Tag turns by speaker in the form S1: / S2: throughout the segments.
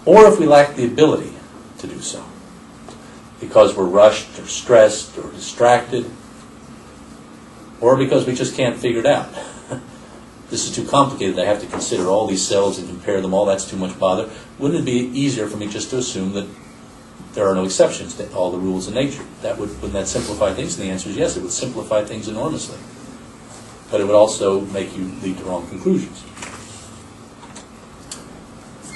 S1: or if we lack the ability to do so, because we're rushed or stressed or distracted, or because we just can't figure it out. This is too complicated. I have to consider all these cells and compare them all. That's too much bother. Wouldn't it be easier for me just to assume that there are no exceptions to all the rules of nature? Wouldn't that simplify things? And the answer is yes, it would simplify things enormously. But it would also make you lead to wrong conclusions.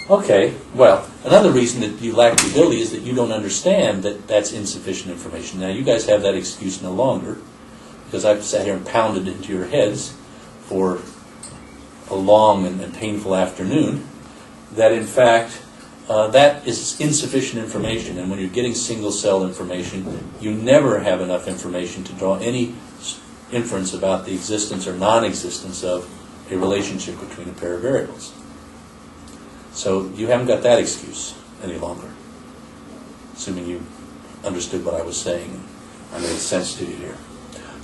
S1: Okay, well, another reason that you lack the ability is that you don't understand that that's insufficient information. Now, you guys have that excuse no longer, because I've sat here and pounded into your heads for a long and painful afternoon, that in fact, that is insufficient information. And when you're getting single-cell information, you never have enough information to draw any inference about the existence or non-existence of a relationship between a pair of variables. So you haven't got that excuse any longer, assuming you understood what I was saying and I made sense to you here.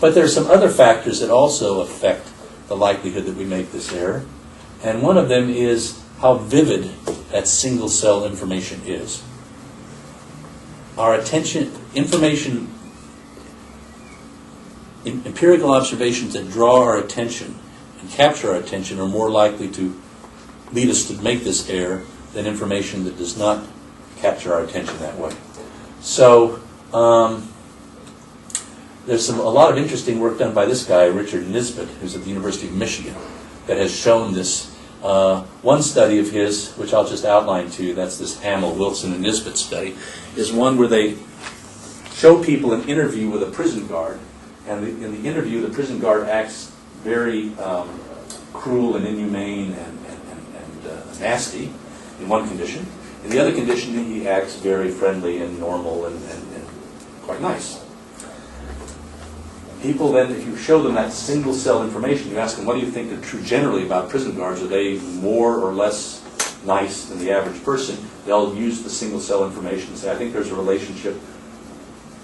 S1: But there are some other factors that also affect the likelihood that we make this error, and one of them is how vivid that single-cell information is. Our attention, empirical observations that draw our attention and capture our attention are more likely to lead us to make this error than information that does not capture our attention that way. So there's a lot of interesting work done by this guy, Richard Nisbett, who's at the University of Michigan, that has shown this. One study of his, which I'll just outline to you, that's this Hamill, Wilson, and Nisbett study, is one where they show people an interview with a prison guard, and in the interview the prison guard acts very cruel and inhumane and nasty in one condition. In the other condition he acts very friendly and normal and quite nice. People then, if you show them that single-cell information, you ask them, what do you think are true generally about prison guards? Are they more or less nice than the average person? They'll use the single-cell information and say, I think there's a relationship.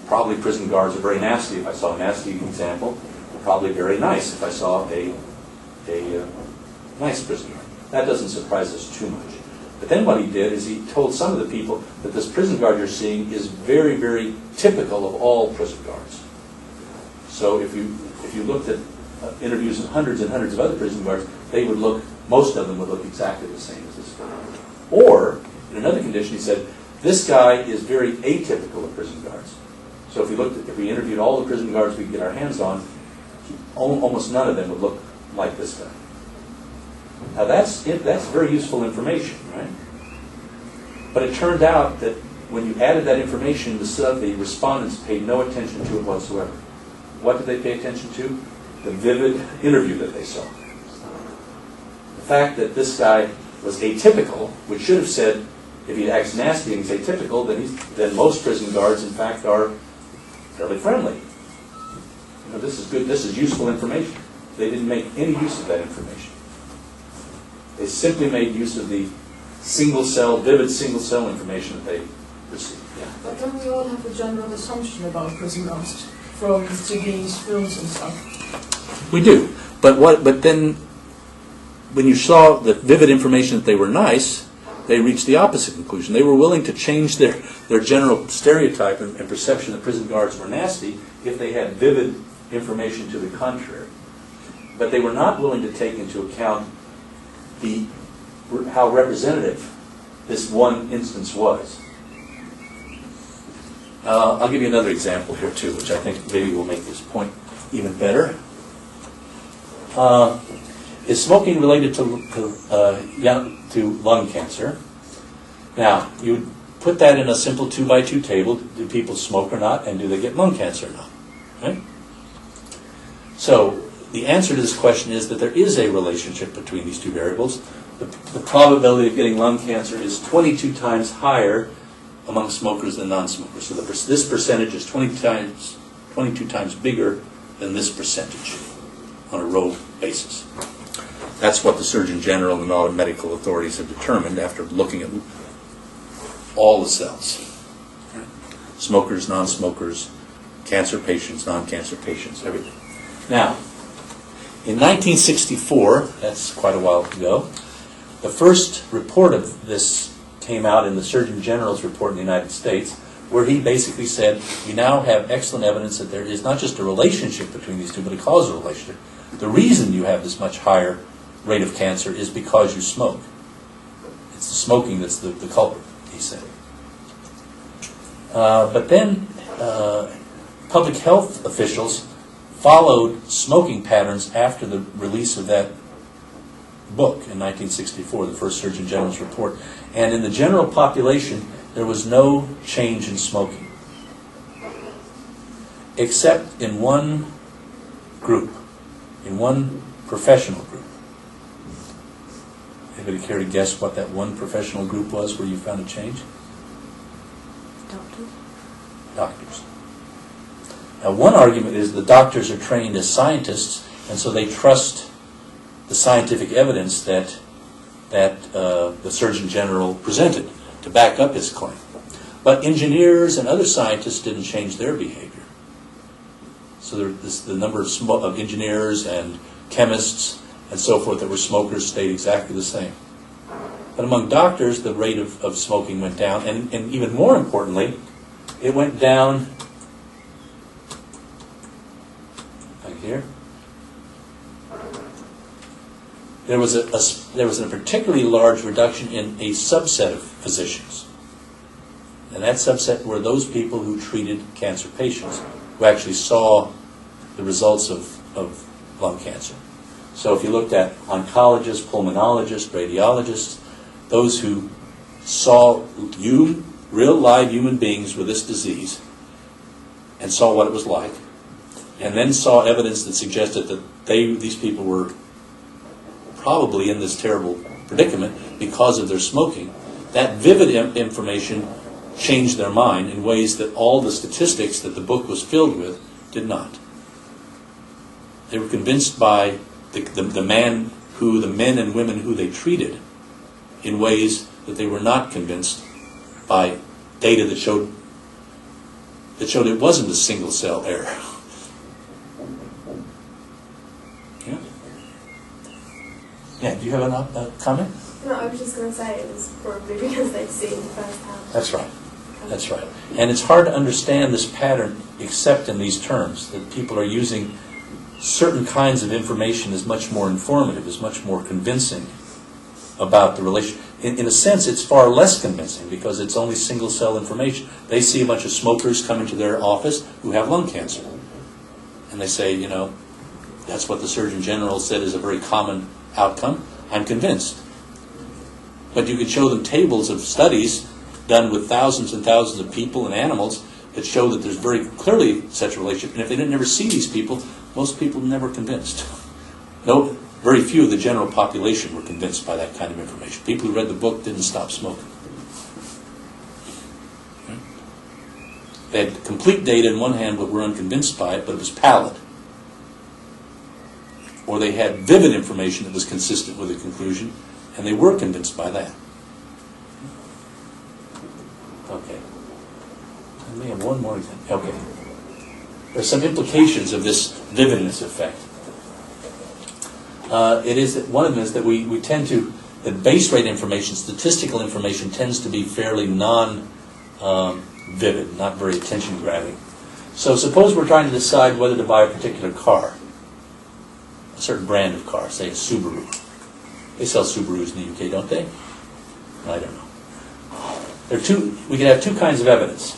S1: Probably prison guards are very nasty if I saw a nasty example. Probably very nice if I saw a nice prison guard. That doesn't surprise us too much. But then what he did is he told some of the people that this prison guard you're seeing is very, very typical of all prison guards. So if you looked at interviews of hundreds and hundreds of other prison guards, most of them would look exactly the same as this guy. Or, in another condition, he said, this guy is very atypical of prison guards. So if we interviewed all the prison guards we could get our hands on, almost none of them would look like this guy. Now that's very useful information, right? But it turned out that when you added that information, the respondents paid no attention to it whatsoever. What did they pay attention to? The vivid interview that they saw. The fact that this guy was atypical, which should have said, if he acts nasty and he's atypical, then most prison guards, in fact, are fairly friendly. This is good. This is useful information. They didn't make any use of that information. They simply made use of the vivid single-cell information that they received. Yeah.
S2: But don't we all have a general assumption about prison guards from TV's films and stuff?
S1: We do. But then when you saw the vivid information that they were nice, they reached the opposite conclusion. They were willing to change their general stereotype and perception that prison guards were nasty if they had vivid information to the contrary. But they were not willing to take into account how representative this one instance was. I'll give you another example here too, which I think maybe will make this point even better. Is smoking related to lung cancer? Now, you would put that in a simple 2x2 table. Do people smoke or not, and do they get lung cancer or not? Right? So the answer to this question is that there is a relationship between these two variables. The probability of getting lung cancer is 22 times higher among smokers than non-smokers. So this percentage is 22 times bigger than this percentage on a row basis. That's what the Surgeon General and all the medical authorities have determined after looking at all the cells. Smokers, non-smokers, cancer patients, non-cancer patients, everything. Now, in 1964, that's quite a while ago, the first report of this came out in the Surgeon General's report in the United States, where he basically said, we now have excellent evidence that there is not just a relationship between these two, but a causal relationship. The reason you have this much higher rate of cancer is because you smoke. It's the smoking that's the culprit, he said. But then public health officials followed smoking patterns after the release of that book in 1964, the first Surgeon General's report. And in the general population, there was no change in smoking, except in one group, in one professional group. Anybody care to guess what that one professional group was where you found a change?
S3: Doctors?
S1: Doctors. Now, one argument is the doctors are trained as scientists, and so they trust the scientific evidence that the Surgeon General presented to back up his claim. But engineers and other scientists didn't change their behavior. So the number of engineers and chemists and so forth that were smokers stayed exactly the same. But among doctors, the rate of smoking went down, and even more importantly, it went down like here. There was a particularly large reduction in a subset of physicians. And that subset were those people who treated cancer patients, who actually saw the results of lung cancer. So if you looked at oncologists, pulmonologists, radiologists, those who saw real live human beings with this disease and saw what it was like, and then saw evidence that suggested that these people were probably in this terrible predicament because of their smoking, that vivid information changed their mind in ways that all the statistics that the book was filled with did not. They were convinced by the men and women who they treated in ways that they were not convinced by data that showed it wasn't a single cell error. Yeah? Yeah, do you have a comment?
S3: No, I was just going to say it was probably because they'd seen firsthand.
S1: That's right. That's right. And it's hard to understand this pattern except in these terms, that people are using certain kinds of information as much more informative, as much more convincing about the relation. In a sense, it's far less convincing because it's only single-cell information. They see a bunch of smokers come into their office who have lung cancer. And they say, that's what the Surgeon General said is a very common outcome. I'm convinced. But you could show them tables of studies done with thousands and thousands of people and animals that show that there's very clearly such a relationship. And if they didn't ever see these people, most people were never convinced. No, very few of the general population were convinced by that kind of information. People who read the book didn't stop smoking. They had complete data in one hand but were unconvinced by it, but it was pallid. Or they had vivid information that was consistent with the conclusion, and they were convinced by that. Okay. I may have one more example. Okay. There's some implications of this vividness effect. It is that one of them is that we tend to, that base rate information, statistical information, tends to be fairly non-vivid, not very attention-grabbing. So suppose we're trying to decide whether to buy a particular car, a certain brand of car, say a Subaru. They sell Subarus in the UK, don't they? I don't know. We can have two kinds of evidence.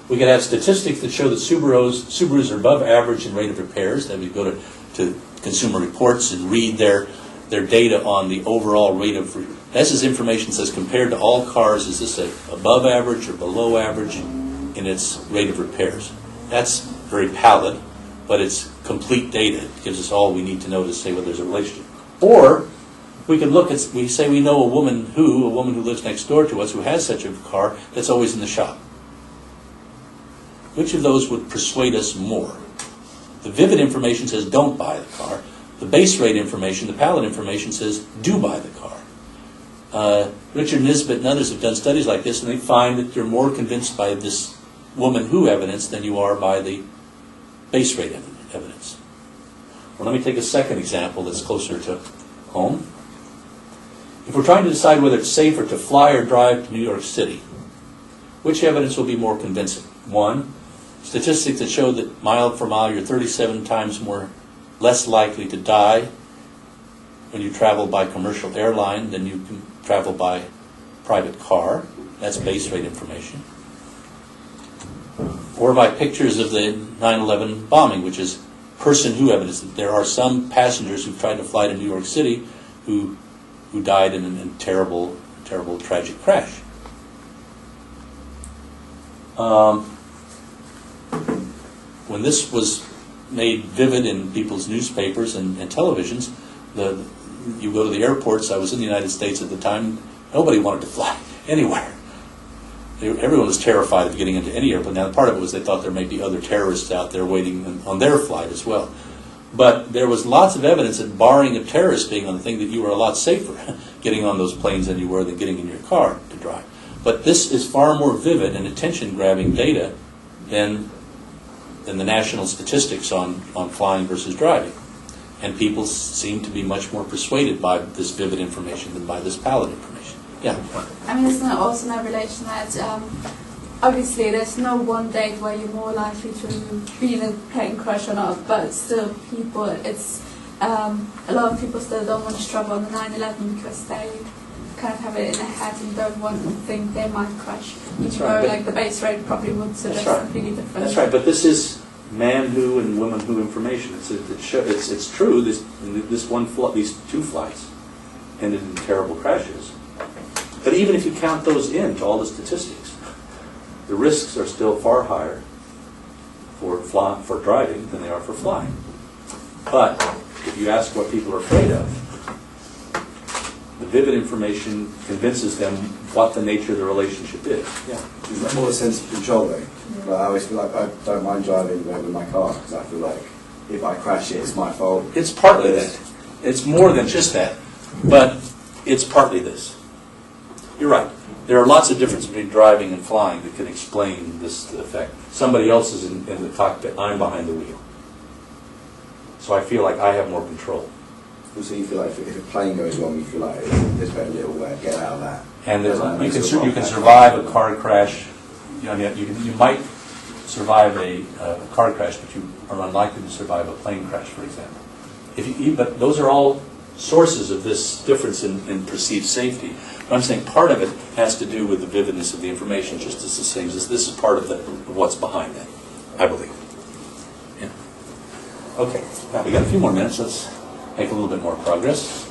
S1: We can have statistics that show that Subarus are above average in rate of repairs. That we go to Consumer Reports and read their data on the overall rate of. This is information that says compared to all cars, is this above average or below average in its rate of repairs? That's very pallid, but it's complete data. It gives us all we need to know to say whether there's a relationship. Or we can look at, we say we know a woman who lives next door to us who has such a car that's always in the shop. Which of those would persuade us more? The vivid information says don't buy the car. The base rate information, the pallid information says do buy the car. Richard Nisbet and others have done studies like this, and they find that you're more convinced by this woman who evidence than you are by the base rate evidence. Well, let me take a second example that's closer to home. If we're trying to decide whether it's safer to fly or drive to New York City, which evidence will be more convincing? One, statistics that show that mile for mile you're 37 times less likely to die when you travel by commercial airline than you can travel by private car. That's base rate information. Or by pictures of the 9/11 bombing, which is person who evidence. There are some passengers who tried to fly to New York City who died in a terrible, terrible, tragic crash. When this was made vivid in people's newspapers and televisions, you go to the airports. I was in the United States at the time. Nobody wanted to fly anywhere. Everyone was terrified of getting into any airplane. Now, part of it was they thought there might be other terrorists out there waiting on their flight as well. But there was lots of evidence that, barring a terrorist being on the thing, that you were a lot safer getting on those planes than you were than getting in your car to drive. But this is far more vivid and attention-grabbing data than the national statistics on flying versus driving. And people seem to be much more persuaded by this vivid information than by this pallid information. Yeah.
S4: I mean, isn't it also in that relation that obviously there's no one date where you're more likely to be in a plane crash or not, but still a lot of people still don't want to travel on the 9/11 because they kind of have it in their head and don't want to think they might crash. Even though like the base rate probably would suggest completely different.
S1: That's right, but this is man who and woman who information. It's true. These two flights ended in terrible crashes. But even if you count those into all the statistics, the risks are still far higher for driving than they are for flying. But if you ask what people are afraid of, the vivid information convinces them what the nature of the relationship is. Yeah.
S5: Is that more a sense of control though? Like, I always feel like I don't mind driving with my car because I feel like if I crash it's my fault.
S1: It's partly that. It's more than just that, but it's partly this. You're right. There are lots of differences between driving and flying that can explain this effect. Somebody else is in the cockpit. I'm behind the wheel. So I feel like I have more control.
S5: So you feel like if a plane goes wrong, you feel like there's very little way to get out of that.
S1: And you can survive a car crash. You might survive a car crash, but you are unlikely to survive a plane crash, for example. But those are all sources of this difference in perceived safety. But I'm saying part of it has to do with the vividness of the information, just as the same as this is part of what's behind that, I believe. Yeah. Okay. Now we got a few more minutes. Let's make a little bit more progress.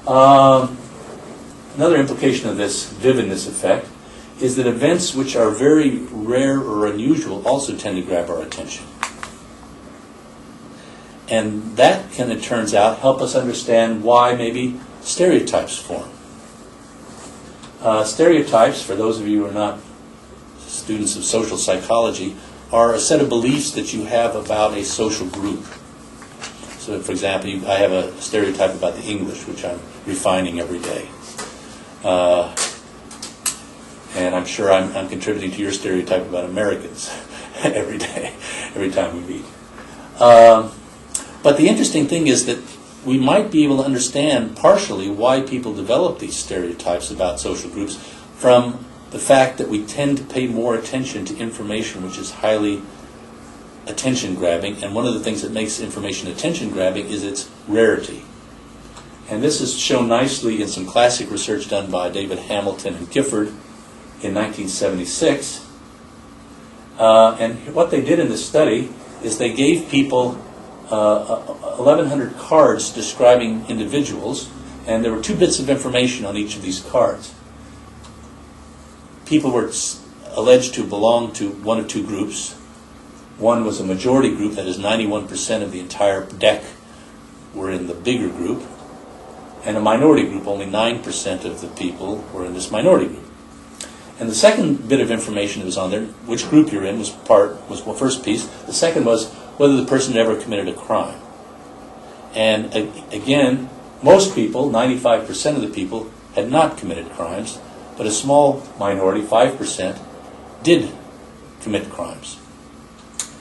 S1: Another implication of this vividness effect is that events which are very rare or unusual also tend to grab our attention. And that can, it turns out, help us understand why maybe stereotypes form. Stereotypes, for those of you who are not students of social psychology, are a set of beliefs that you have about a social group. So, for example, I have a stereotype about the English, which I'm refining every day. And I'm sure I'm contributing to your stereotype about Americans every day, every time we meet. But the interesting thing is that we might be able to understand partially why people develop these stereotypes about social groups from the fact that we tend to pay more attention to information which is highly attention-grabbing, and one of the things that makes information attention-grabbing is its rarity. And this is shown nicely in some classic research done by David Hamilton and Gifford in 1976. And what they did in this study is they gave people 1,100 cards describing individuals, and there were 2 bits of information on each of these cards. People were alleged to belong to one of 2 groups. One was a majority group, that is 91% of the entire deck were in the bigger group, and a minority group, only 9% of the people were in this minority group. And the second bit of information that was on there, which group you're in, was the first piece. The second was whether the person had ever committed a crime. And again, most people, 95% of the people, had not committed crimes, but a small minority, 5%, did commit crimes.